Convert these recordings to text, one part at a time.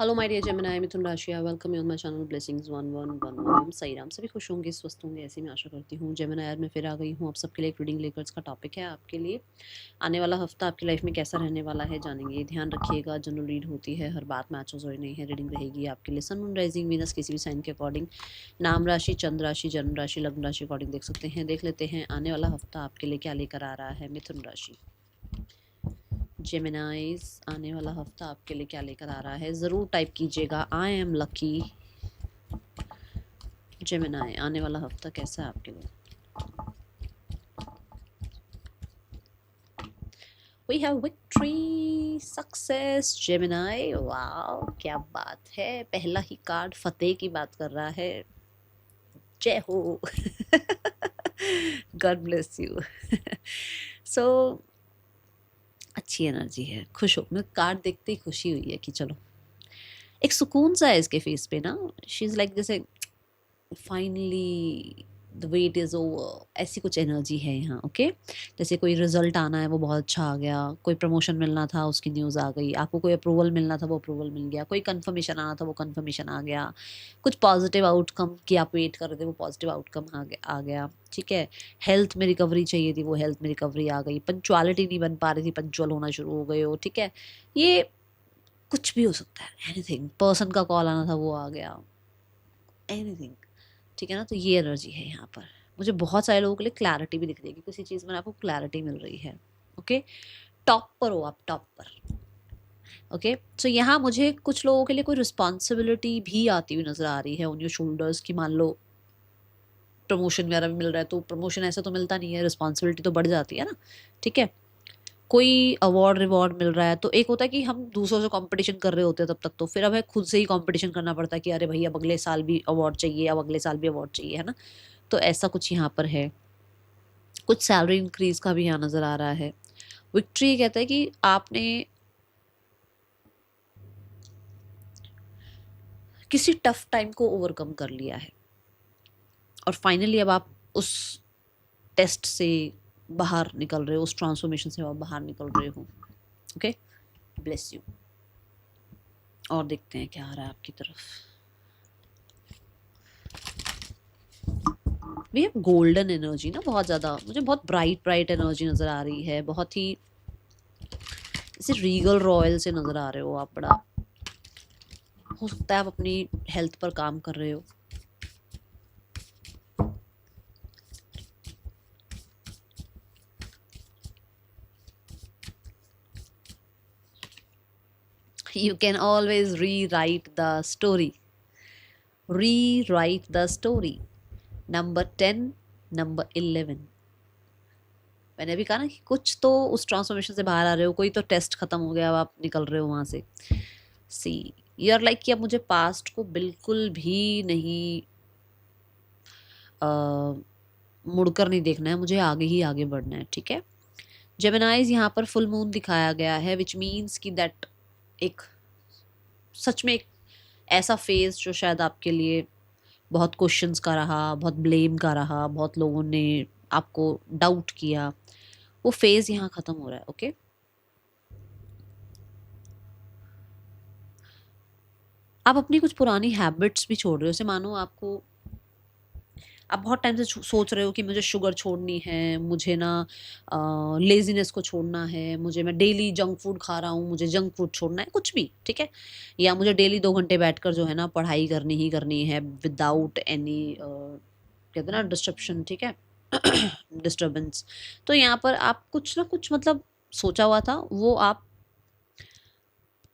Hello my dear Gemini, मिथुन राशि, welcome you on my channel blessings 1111। सही राम, सभी खुश होंगे, स्वस्थ होंगे, ऐसे मैं आशा करती हूँ। जेमिनी यार, मैं फिर आ गई हूँ आप सबके लिए एक रीडिंग लेकर। इसका टॉपिक है आपके लिए आने वाला हफ्ता आपकी लाइफ में कैसा रहने वाला है, जानेंगे। ध्यान रखिएगा, जनरल रीड होती है, हर बात मैच हो नहीं है। रीडिंग रहेगी आपके लिए सन मून राइजिंग वीनस किसी भी साइन के अकॉर्डिंग, नाम राशि, चंद्र राशि, जन्म राशि, लग्न राशि अकॉर्डिंग देख सकते हैं। देख लेते हैं आने वाला हफ्ता आपके लिए क्या लेकर आ रहा है। मिथुन राशि, जेमिनाइज, आने वाला हफ्ता आपके लिए क्या लेकर आ रहा है, ज़रूर टाइप कीजिएगा। I am lucky. जेमिनाई, आने वाला हफ्ता कैसा है आपके लिए। We have victory, success, Gemini. Wow, क्या बात है। पहला ही कार्ड फतेह की बात कर रहा है। जय हो। God bless you. सो अच्छी एनर्जी है, खुश हो। मैं कार्ड देखते ही खुशी हुई है कि चलो एक सुकून सा है इसके फेस पे ना। शी इज लाइक जैसे finally the wait is over, ऐसी कुछ एनर्जी है यहाँ। ओके, जैसे कोई रिजल्ट आना है वो बहुत अच्छा आ गया, कोई प्रमोशन मिलना था उसकी न्यूज़ आ गई, आपको कोई अप्रूवल मिलना था वो अप्रूवल मिल गया, कोई कंफर्मेशन आना था वो कंफर्मेशन आ गया, कुछ पॉजिटिव आउटकम की आप वेट कर रहे थे वो पॉजिटिव आउटकम आ गया। ठीक है, हेल्थ में रिकवरी चाहिए थी वो हेल्थ में रिकवरी आ गई, पंचुअलिटी नहीं बन पा रही थी, पंचुअल होना शुरू हो गए हो। ठीक है, ये कुछ भी हो सकता है, एनीथिंग। पर्सन का कॉल आना था वो आ गया, एनीथिंग। ठीक है ना, तो ये एनर्जी है यहाँ पर। मुझे बहुत सारे लोगों के लिए क्लैरिटी भी दिख रही है कि किसी चीज़ में आपको क्लैरिटी मिल रही है। ओके, टॉप पर हो आप, टॉप पर। ओके, सो यहाँ मुझे कुछ लोगों के लिए कोई रिस्पॉन्सिबिलिटी भी आती हुई नजर आ रही है ऑन योर शोल्डर्स, की मान लो प्रमोशन वगैरह भी मिल रहा है, तो प्रमोशन ऐसा तो मिलता नहीं है, रिस्पॉन्सिबिलिटी तो बढ़ जाती है ना। ठीक है, कोई अवार्ड रिवॉर्ड मिल रहा है, तो एक होता है कि हम दूसरों से कंपटीशन कर रहे होते हैं तब तक, तो फिर हमें खुद से ही कंपटीशन करना पड़ता है कि अरे भैया अब अगले साल भी अवार्ड चाहिए, अब अगले साल भी अवार्ड चाहिए, है ना। तो ऐसा कुछ यहाँ पर है। कुछ सैलरी इंक्रीज का भी यहाँ नजर आ रहा है। विक्ट्री कहता है कि आपने किसी टफ टाइम को ओवरकम कर लिया है और फाइनली अब आप उस टेस्ट से बाहर निकल रहे हो, उस ट्रांसफॉर्मेशन से आप बाहर निकल रहे हो। Okay, bless you. और देखते हैं क्या आ रहा है आपकी तरफ। वी हैव गोल्डन एनर्जी ना, बहुत ज़्यादा मुझे बहुत ब्राइट ब्राइट एनर्जी नज़र आ रही है, बहुत ही जैसे रीगल रॉयल से नज़र आ रहे हो आप। बड़ा हो सकता है आप अपनी हेल्थ पर काम कर रहे हो। You can always rewrite the story. Rewrite the story. Number 10, number 11। मैंने भी कहा ना कि कुछ तो उस ट्रांसफॉर्मेशन से बाहर आ रहे हो, कोई तो टेस्ट खत्म हो गया, अब आप निकल रहे हो वहां से। सी, यू आर लाइक कि अब मुझे पास्ट को बिल्कुल भी नहीं मुड़कर नहीं देखना है, मुझे आगे ही आगे बढ़ना है। ठीक है, जेमिनाइज यहाँ पर फुल मून दिखाया गया है, विच मीन्स कि दैट एक सच में एक ऐसा फेज जो शायद आपके लिए बहुत क्वेश्चंस का रहा, बहुत ब्लेम का रहा, बहुत लोगों ने आपको डाउट किया, वो फेज यहाँ खत्म हो रहा है। ओके, आप अपनी कुछ पुरानी हैबिट्स भी छोड़ रहे हो। जैसे मानो आपको, आप बहुत टाइम से सोच रहे हो कि मुझे शुगर छोड़नी है, मुझे ना लेजीनेस को छोड़ना है, मुझे, मैं डेली जंक फूड खा रहा हूँ, मुझे जंक फूड छोड़ना है, कुछ भी। ठीक है, या मुझे डेली 2 घंटे बैठकर जो है ना पढ़ाई करनी ही करनी है विदाउट एनी कहते हैं ना डिस्ट्रप्शन। ठीक है, डिस्टर्बेंस। तो यहाँ पर आप कुछ ना कुछ मतलब सोचा हुआ था, वो आप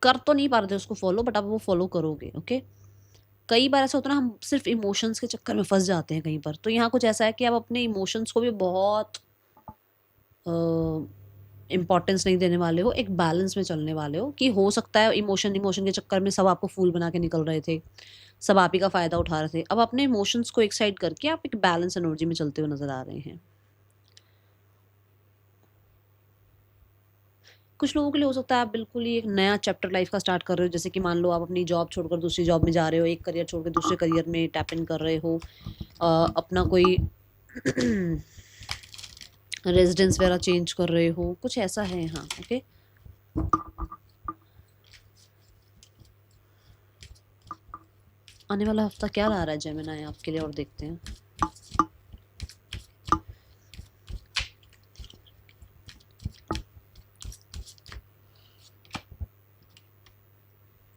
कर तो नहीं पा रहे थे उसको फॉलो, बट अब वो फॉलो करोगे। ओके, कई बार ऐसा होता है ना, हम सिर्फ इमोशंस के चक्कर में फंस जाते हैं कहीं पर। तो यहाँ कुछ ऐसा है कि आप अपने इमोशंस को भी बहुत इम्पोर्टेंस नहीं देने वाले हो, एक बैलेंस में चलने वाले हो। कि हो सकता है इमोशन इमोशन के चक्कर में सब आपको फूल बना के निकल रहे थे, सब आप ही का फायदा उठा रहे थे। अब अपने इमोशंस को एक साइड करके आप एक बैलेंस एनर्जी में चलते हुए नजर आ रहे हैं। कुछ लोगों के लिए हो सकता है आप बिल्कुल ही एक नया चैप्टर लाइफ का स्टार्ट कर रहे हो। जैसे कि मान लो आप अपनी जॉब छोड़कर दूसरी जॉब में जा रहे हो, एक करियर छोड़कर दूसरे करियर में टैप इन कर रहे हो, अपना कोई रेजिडेंस वगैरह चेंज कर रहे हो, कुछ ऐसा है यहाँ। ओके, आने वाला हफ्ता क्या ला रहा है जेमिनी आपके लिए, और देखते हैं।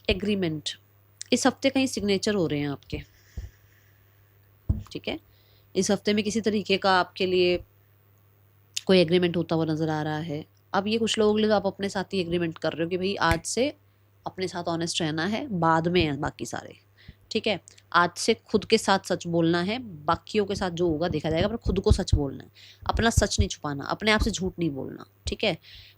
एग्रीमेंट, इस हफ्ते कहीं सिग्नेचर हो रहे हैं आपके, ठीक है। इस हफ्ते में किसी तरीके का आपके लिए कोई एग्रीमेंट होता हुआ नज़र आ रहा है। अब ये कुछ लोगों के लिए तो आप अपने साथ ही एग्रीमेंट कर रहे हो कि भाई आज से अपने साथ ऑनेस्ट रहना है, बाद में है बाकी सारे, ठीक है। आज से खुद के साथ सच बोलना है, बाकियों के साथ जो होगा देखा जाएगा, पर खुद को सच बोलना है, अपना सच नहीं छुपाना, अपने आप से झूठ नहीं बोलना, ठीक है।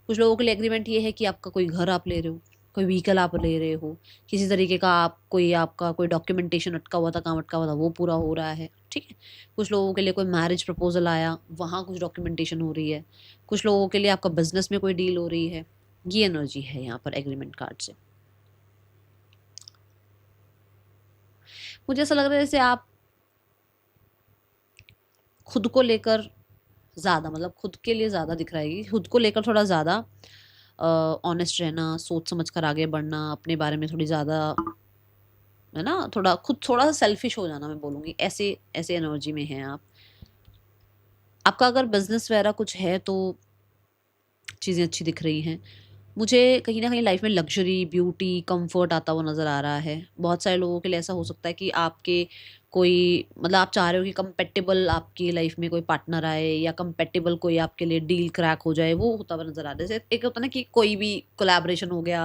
कुछ लोगों के लिए एग्रीमेंट ये है कि आपका कोई घर आप ले रहे हो, कोई व्हीकल आप ले रहे हो, किसी तरीके का आप कोई आपका कोई डॉक्यूमेंटेशन अटका हुआ था, काम अटका हुआ था, वो पूरा हो रहा है, ठीक है। कुछ लोगों के लिए कोई मैरिज प्रपोजल आया, वहाँ कुछ डॉक्यूमेंटेशन हो रही है। कुछ लोगों के लिए आपका बिजनेस में कोई डील हो रही है। ये एनर्जी है यहाँ पर एग्रीमेंट कार्ड से। मुझे ऐसा लग रहा है जैसे आप खुद को लेकर ज़्यादा, मतलब खुद के लिए ज़्यादा दिख रहा है कि खुद को लेकर थोड़ा ज़्यादा ऑनेस्ट रहना, सोच समझ कर आगे बढ़ना, अपने बारे में थोड़ी ज़्यादा, है ना, थोड़ा खुद थोड़ा सा सेल्फिश हो जाना, मैं बोलूँगी ऐसे ऐसे एनर्जी में हैं आप। आपका अगर बिजनेस वगैरह कुछ है तो चीज़ें अच्छी दिख रही हैं। मुझे कहीं न कहीं लाइफ में लग्ज़री, ब्यूटी, कम्फ़र्ट आता हुआ नज़र आ रहा है। बहुत सारे लोगों के लिए ऐसा हो सकता है कि आपके कोई, मतलब आप चाह रहे हो कि कंपैटिबल आपकी लाइफ में कोई पार्टनर आए, या कंपैटिबल कोई आपके लिए डील क्रैक हो जाए, वो होता हुआ नज़र आ रहा है। जैसे एक होता है ना कि कोई भी कोलैबोरेशन हो गया,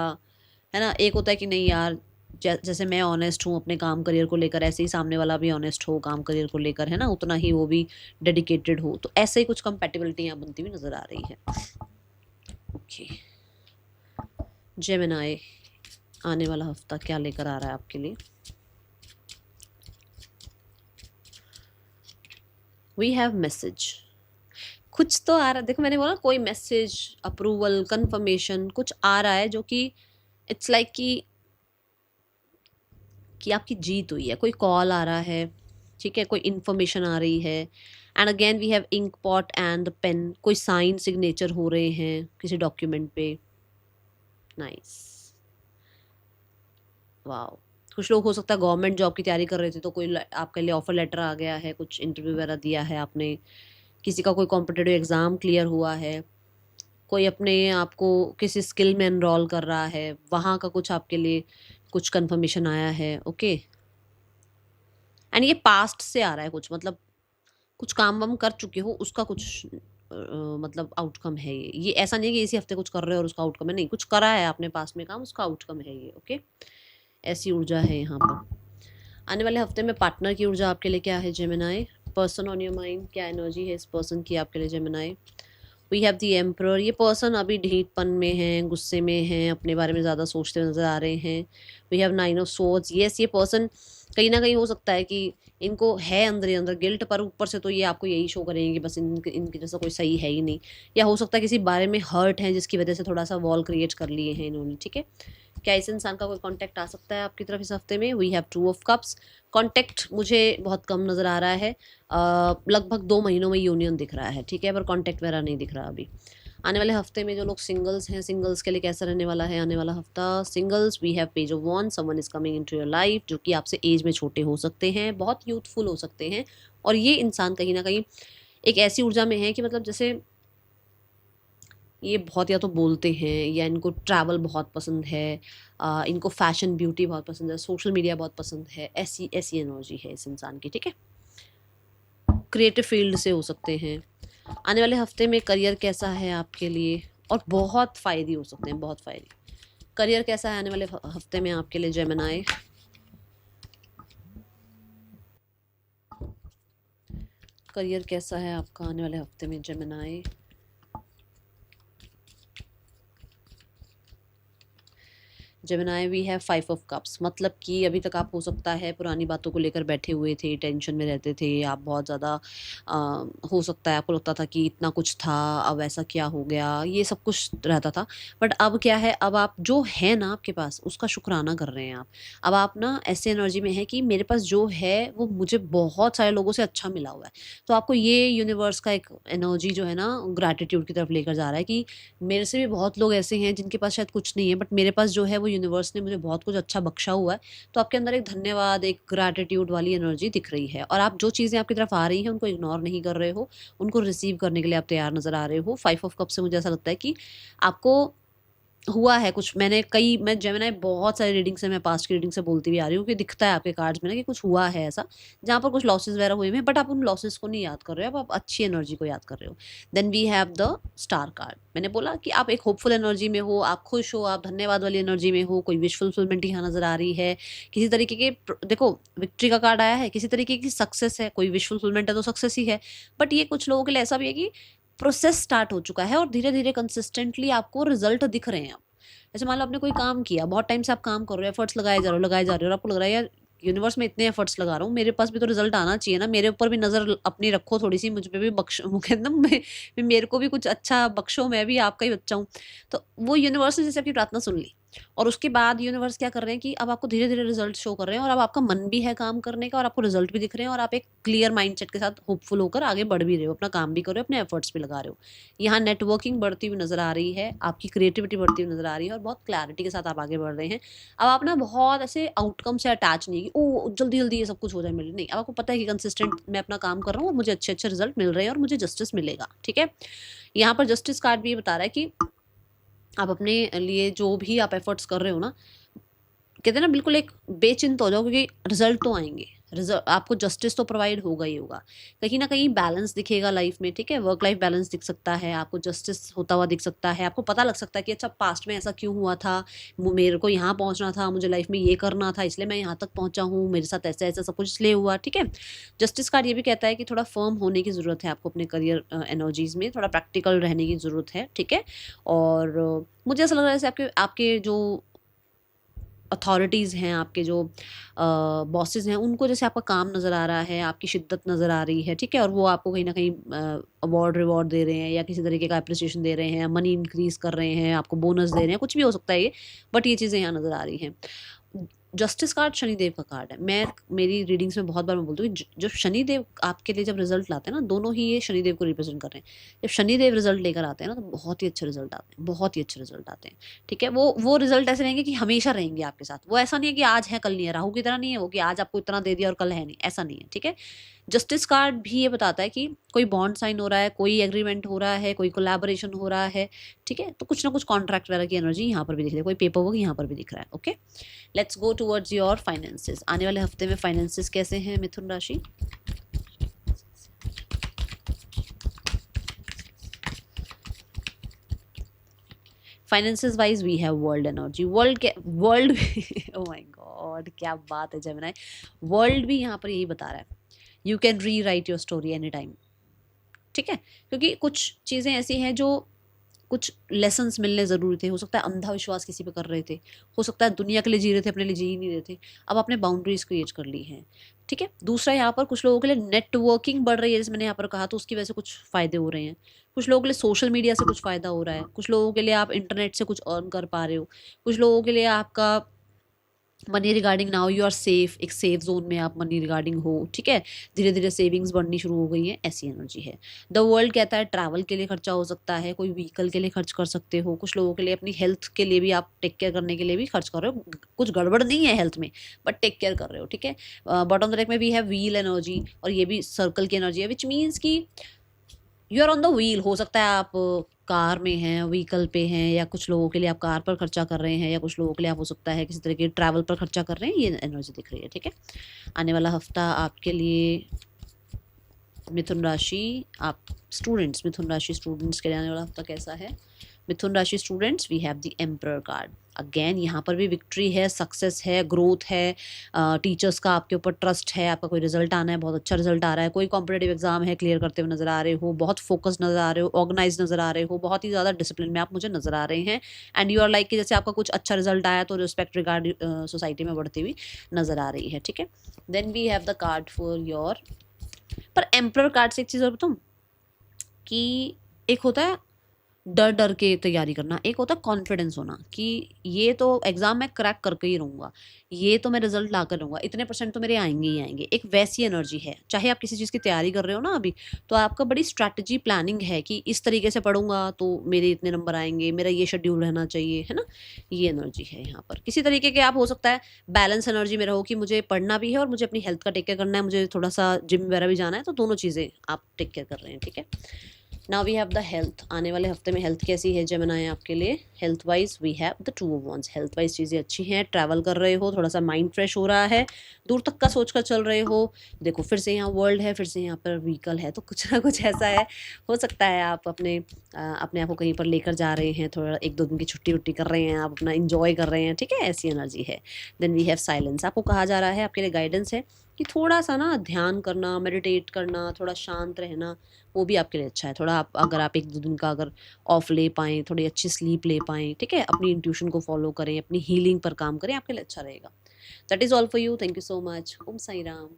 है ना? एक होता है कि नहीं यार, जैसे मैं ऑनेस्ट हूँ अपने काम करियर को लेकर, ऐसे ही सामने वाला भी ऑनेस्ट हो काम करियर को लेकर, है ना? उतना ही वो भी डेडिकेटेड हो। तो ऐसे ही कुछ कंपैटिबिलिटी यहाँ बनती हुई नज़र आ रही है। ओके। जेमिनी, आने वाला हफ्ता क्या लेकर आ रहा है आपके लिए? वी हैव मैसेज, कुछ तो आ रहा है। देखो मैंने बोला कोई मैसेज, अप्रूवल, कंफर्मेशन कुछ आ रहा है, जो कि इट्स लाइक कि आपकी जीत हुई है। कोई कॉल आ रहा है, ठीक है, कोई इन्फॉर्मेशन आ रही है। And again we have ink pot and pen, कोई साइन सिग्नेचर हो रहे हैं किसी डॉक्यूमेंट पे। Nice, wow. कुछ लोग हो सकता है गवर्नमेंट जॉब की तैयारी कर रहे थे, तो कोई आपके लिए ऑफर लेटर आ गया है, कुछ इंटरव्यू वगैरह दिया है आपने, किसी का कोई कॉम्पिटिटिव एग्ज़ाम क्लियर हुआ है, कोई अपने आप को किसी स्किल में एनरोल कर रहा है, वहाँ का कुछ आपके लिए कुछ कंफर्मेशन आया है, ओके। एंड ये पास्ट से आ रहा है कुछ, मतलब कुछ काम वाम कर चुके हो उसका कुछ मतलब आउटकम है ये ऐसा नहीं है कि इसी हफ्ते कुछ कर रहे हो और उसका आउटकम है, नहीं, कुछ करा है आपने पास में काम, उसका आउटकम है ये, ओके। ऐसी ऊर्जा है यहाँ पर। आने वाले हफ्ते में पार्टनर की ऊर्जा आपके लिए क्या है Gemini? Person on your mind, क्या एनर्जी है इस पर्सन की आपके लिए Gemini? We have the emperor, ये पर्सन अभी ढीठपन में है, गुस्से में है, अपने बारे में ज़्यादा सोचते हुए नज़र आ रहे हैं। We have nine of swords, yes, ये पर्सन कहीं ना कहीं हो सकता है कि इनको है अंदर ही अंदर गिल्ट, पर ऊपर से तो ये आपको यही शो करेंगे कि बस इनके जैसा कोई सही है ही नहीं। या हो सकता है किसी बारे में हर्ट है जिसकी वजह से थोड़ा सा वॉल क्रिएट कर लिए हैं इन्होंने, ठीक है। क्या इस इंसान का कोई कांटेक्ट आ सकता है आपकी तरफ इस हफ्ते में? We have two of cups, contact मुझे बहुत कम नज़र आ रहा है। लगभग 2 महीनों में यूनियन दिख रहा है, ठीक है, पर कांटेक्ट वगैरह नहीं दिख रहा अभी। आने वाले हफ्ते में जो लोग सिंगल्स हैं, सिंगल्स के लिए कैसा रहने वाला है आने वाला हफ्ता? Singles, we have page of wands, someone is coming into your life, जो कि आपसे एज में छोटे हो सकते हैं, बहुत यूथफुल हो सकते हैं, और ये इंसान कहीं ना कहीं एक ऐसी ऊर्जा में है कि मतलब जैसे ये बहुत या तो बोलते हैं, या इनको ट्रैवल बहुत पसंद है, इनको फैशन ब्यूटी बहुत पसंद है, सोशल मीडिया बहुत पसंद है, ऐसी ऐसी एनर्जी है इस इंसान की, ठीक है। क्रिएटिव फील्ड से हो सकते हैं। आने वाले हफ्ते में करियर कैसा है आपके लिए? और बहुत फ़ायदे हो सकते हैं, बहुत फ़ायदे। करियर कैसा है आने वाले हफ्ते में आपके लिए जेमिनी? करियर कैसा है आपका आने वाले हफ्ते में Gemini? Gemini, we have 5 of cups, मतलब कि अभी तक आप हो सकता है पुरानी बातों को लेकर बैठे हुए थे, टेंशन में रहते थे आप बहुत ज़्यादा। हो सकता है आपको लगता था कि इतना कुछ था, अब ऐसा क्या हो गया, ये सब कुछ रहता था। बट अब क्या है, अब आप जो है ना आपके पास, उसका शुक्राना कर रहे हैं आप। अब आप ना ऐसे एनर्जी में है कि मेरे पास जो है वो मुझे बहुत सारे लोगों से अच्छा मिला हुआ है। तो आपको ये यूनिवर्स का एक एनर्जी जो है ना ग्रैटिट्यूड की तरफ लेकर जा रहा है कि मेरे से भी बहुत लोग ऐसे हैं जिनके पास शायद कुछ नहीं है, बट मेरे पास जो है वो यूनिवर्स ने मुझे बहुत कुछ अच्छा बख्शा हुआ है, तो आपके अंदर एक धन्यवाद, एक ग्रैटिट्यूड वाली एनर्जी दिख रही है और आप जो चीज़ें आपकी तरफ आ रही हैं उनको इग्नोर नहीं कर रहे हो, उनको रिसीव करने के लिए आप तैयार नज़र आ रहे हो। 5 ऑफ कप से मुझे ऐसा लगता है कि आपको हुआ है कुछ। मैं जेमिनी बहुत सारी रीडिंग से, मैं पास्ट की रीडिंग से बोलती भी आ रही हूँ कि दिखता है आपके कार्ड्स में ना कि कुछ हुआ है ऐसा, जहाँ पर कुछ लॉसेस वगैरह हुए हैं, बट आप उन लॉसेस को नहीं याद कर रहे हो, आप अच्छी एनर्जी को याद कर रहे हो। Then we have the star card. मैंने बोला कि आप एक होपफुल एनर्जी में हो, आप खुश हो, आप धन्यवाद वाली एनर्जी में हो, कोई विश फुलफिलमेंट यहाँ नज़र आ रही है, किसी तरीके के देखो विक्ट्री का कार्ड आया है, किसी तरीके की सक्सेस है, कोई विश फुलफिलमेंट है तो सक्सेस ही है। बट ये कुछ लोगों के लिए ऐसा भी है कि प्रोसेस स्टार्ट हो चुका है और धीरे धीरे कंसिस्टेंटली आपको रिजल्ट दिख रहे हैं। जैसे मान लो आपने कोई काम किया, बहुत टाइम से आप काम कर रहे हो, एफर्ट्स लगाए जा रहे हो और आपको लग रहा है यार यूनिवर्स में इतने एफर्ट्स लगा रहा हूँ, मेरे पास भी तो रिजल्ट आना चाहिए ना, मेरे ऊपर भी नज़र अपनी रखो थोड़ी सी, मुझ पे भी बख्शो, मुझे ना मेरे को भी कुछ अच्छा बख्शो, मैं भी आपका ही बच्चा हूँ। तो वो यूनिवर्स ने जैसे आपकी प्रार्थना सुन ली और उसके बाद यूनिवर्स क्या कर रहे हैं कि अब आपको धीरे धीरे रिजल्ट शो कर रहे हैं और अब आपका मन भी है काम करने का और आपको रिजल्ट भी दिख रहे हैं और आप एक क्लियर माइंडसेट के साथ होपफुल होकर आगे बढ़ भी रहे हो, अपना काम भी कर रहे हो, अपने एफर्ट्स भी लगा रहे हो। यहाँ नेटवर्किंग बढ़ती हुई नजर आ रही है, आपकी क्रिएटिविटी बढ़ती हुई नजर आ रही है और बहुत क्लैरिटी के साथ आप आगे बढ़ रहे हैं। अब आप ना बहुत ऐसे आउटकम से अटैच नहीं कि ओ जल्दी जल्दी ये सब कुछ हो जाए मेरे लिए, नहीं, अब आपको पता है कि कंसिस्टेंट मैं अपना काम कर रहा हूँ और मुझे अच्छे अच्छे रिजल्ट मिल रहे हैं और मुझे जस्टिस मिलेगा। ठीक है, यहाँ पर जस्टिस कार्ड भी ये बता रहा है कि आप अपने लिए जो भी आप एफर्ट्स कर रहे हो ना, कहते हैं ना, बिल्कुल एक बेचिंत हो जाओ क्योंकि रिजल्ट तो आएंगे, रिजल्ट आपको जस्टिस तो प्रोवाइड होगा ही होगा। कहीं ना कहीं बैलेंस दिखेगा लाइफ में, ठीक है, वर्क लाइफ बैलेंस दिख सकता है, आपको जस्टिस होता हुआ दिख सकता है, आपको पता लग सकता है कि अच्छा पास्ट में ऐसा क्यों हुआ था, मेरे को यहाँ पहुँचना था, मुझे लाइफ में ये करना था, इसलिए मैं यहाँ तक पहुँचा हूँ, मेरे साथ ऐसा ऐसा सब कुछ इसलिए हुआ। ठीक है, जस्टिस कार्ड ये भी कहता है कि थोड़ा फर्म होने की ज़रूरत है आपको अपने करियर एनर्जीज में, थोड़ा प्रैक्टिकल रहने की ज़रूरत है। ठीक है, और मुझे ऐसा लग रहा है जैसे आपके आपके जो अथॉरिटीज़ हैं, आपके जो बॉसेस हैं, उनको जैसे आपका काम नज़र आ रहा है, आपकी शिद्दत नज़र आ रही है। ठीक है, और वो आपको कहीं ना कहीं अवार्ड रिवॉर्ड दे रहे हैं या किसी तरीके का अप्रिसिएशन दे रहे हैं, मनी इंक्रीज कर रहे हैं, आपको बोनस दे रहे हैं, कुछ भी हो सकता है ये, बट ये चीज़ें यहाँ नज़र आ रही हैं। जस्टिस कार्ड शनिदेव का कार्ड है। मैं मेरी रीडिंग्स में बहुत बार मैं बोलती हूँ कि जब शनिदेव आपके लिए जब रिजल्ट लाते हैं ना, दोनों ही ये शनिदेव को रिप्रेजेंट कर रहे हैं। जब शनिदेव रिजल्ट लेकर आते हैं ना तो बहुत ही अच्छे रिजल्ट आते हैं, बहुत ही अच्छे रिजल्ट आते हैं। ठीक है, वो रिजल्ट ऐसे रहेंगे कि हमेशा रहेंगे आपके साथ। वो ऐसा नहीं है कि आज है कल नहीं है, राहु की तरह नहीं है वो कि आज आपको इतना दे दिया और कल है नहीं, ऐसा नहीं है। ठीक है, जस्टिस कार्ड भी ये बताता है कि कोई बॉन्ड साइन हो रहा है, कोई एग्रीमेंट हो रहा है, कोई कोलैबोरेशन हो रहा है। ठीक है, तो कुछ ना कुछ कॉन्ट्रैक्ट वगैरह की एनर्जी यहाँ पर भी दिख रही है, कोई पेपर वर्क यहाँ पर भी दिख रहा है। Okay, let's go towards your finances. आने वाले हफ्ते में फाइनेंसेस कैसे हैं मिथुन राशि? Finances wise we have world energy. World oh my god, क्या बात है जेमिनी। वर्ल्ड भी यहाँ पर यही बता रहा है, यू कैन री right your story any time. ठीक है, क्योंकि कुछ चीज़ें ऐसी हैं जो कुछ लेसन्स मिलने ज़रूरी थे। हो सकता है अंधा विश्वास किसी पे कर रहे थे, हो सकता है दुनिया के लिए जी रहे थे, अपने लिए जी ही नहीं रहे थे। अब आपने बाउंड्रीज क्रिएट कर ली हैं। ठीक है, दूसरा यहाँ पर कुछ लोगों के लिए नेटवर्किंग बढ़ रही है, जैसे मैंने यहाँ पर कहा, तो उसकी वजह से कुछ फ़ायदे हो रहे हैं। कुछ लोगों के लिए सोशल मीडिया से कुछ फ़ायदा हो रहा है, कुछ लोगों के लिए आप इंटरनेट से कुछ अर्न कर पा रहे हो, कुछ लोगों के लिए आपका money regarding now you are safe, एक सेफ जोन में आप मनी रिगार्डिंग हो। ठीक है, धीरे धीरे सेविंग्स बढ़नी शुरू हो गई है, ऐसी एनर्जी है। द वर्ल्ड कहता है ट्रैवल के लिए खर्चा हो सकता है, कोई व्हीकल के लिए खर्च कर सकते हो, कुछ लोगों के लिए अपनी हेल्थ के लिए भी आप टेक केयर करने के लिए भी खर्च कर रहे हो। कुछ गड़बड़ नहीं है हेल्थ में, बट टेक केयर कर रहे हो। ठीक है, बॉटम ऑफ द डेक में भी है व्हील एनर्जी और ये भी सर्कल की एनर्जी है, विच मीन्स की you are on the wheel. हो सकता है आप कार में हैं, व्हीकल पे हैं, या कुछ लोगों के लिए आप कार पर खर्चा कर रहे हैं, या कुछ लोगों के लिए आप हो सकता है किसी तरह के ट्रैवल पर खर्चा कर रहे हैं। ये एनर्जी दिख रही है। ठीक है, आने वाला हफ्ता आपके लिए मिथुन राशि, आप स्टूडेंट्स, मिथुन राशि स्टूडेंट्स के लिए आने वाला हफ्ता कैसा है? मिथुन राशि students, we have the emperor card. Again यहाँ पर भी विक्ट्री है, सक्सेस है, ग्रोथ है, टीचर्स का आपके ऊपर ट्रस्ट है, आपका कोई रिजल्ट आना है, बहुत अच्छा रिजल्ट आ रहा है, कोई कॉम्पिटेटिव एग्जाम है क्लियर करते हुए नजर आ रहे हो, बहुत फोकस नजर आ रहे हो, ऑर्गेनाइज नजर आ रहे हो, बहुत ही ज़्यादा डिसिप्लिन में आप मुझे नजर आ रहे हैं। एंड यू आर लाइक कि जैसे आपका कुछ अच्छा रिजल्ट आया तो रिस्पेक्ट रिगार्ड सोसाइटी में बढ़ती हुई नजर आ रही है। ठीक है, then we have the card for your, पर एम्परर कार्ड से एक चीज़ और बताऊँ कि एक होता है डर डर के तैयारी करना, एक होता है कॉन्फिडेंस होना कि ये तो एग्जाम मैं क्रैक करके ही रहूंगा, ये तो मैं रिजल्ट ला कर रहूंगा, इतने परसेंट तो मेरे आएंगे ही आएंगे। एक वैसी एनर्जी है, चाहे आप किसी चीज़ की तैयारी कर रहे हो ना अभी, तो आपका बड़ी स्ट्रैटेजी प्लानिंग है कि इस तरीके से पढ़ूंगा तो मेरे इतने नंबर आएंगे, मेरा ये शेड्यूल रहना चाहिए, है ना। ये एनर्जी है यहाँ पर। किसी तरीके के आप हो सकता है बैलेंस एनर्जी में रहो कि मुझे पढ़ना भी है और मुझे अपनी हेल्थ का टेक केयर करना है, मुझे थोड़ा सा जिम वगैरह भी जाना है, तो दोनों चीज़ें आप टेक केयर कर रहे हैं, ठीक है। Now we have the health. आने वाले हफ्ते में हेल्थ कैसी है जेमिनाई आपके लिए? Health wise we have the two of wands. Health wise चीज़ें अच्छी हैं, ट्रैवल कर रहे हो, थोड़ा सा माइंड फ्रेश हो रहा है, दूर तक का सोच कर चल रहे हो। देखो फिर से यहाँ वर्ल्ड है, फिर से यहाँ पर व्हीकल है, तो कुछ ना कुछ ऐसा है। हो सकता है आप अपने आप को कहीं पर लेकर जा रहे हैं, थोड़ा एक दो दिन की छुट्टी वुट्टी कर रहे हैं, आप अपना इंजॉय कर रहे हैं, ठीक है, ऐसी एनर्जी है। Then we have silence. आपको कहा जा रहा है, आपके लिए गाइडेंस है कि थोड़ा सा ना ध्यान करना, मेडिटेट करना, थोड़ा शांत रहना, वो भी आपके लिए अच्छा है। थोड़ा आप अगर आप 1-2 दिन का अगर ऑफ ले पाएँ, थोड़ी अच्छी स्लीप ले पाएँ, ठीक है? अपनी इंट्यूशन को फ़ॉलो करें, अपनी हीलिंग पर काम करें, आपके लिए अच्छा रहेगा। That is all for you. Thank you so much. Om Sai Ram.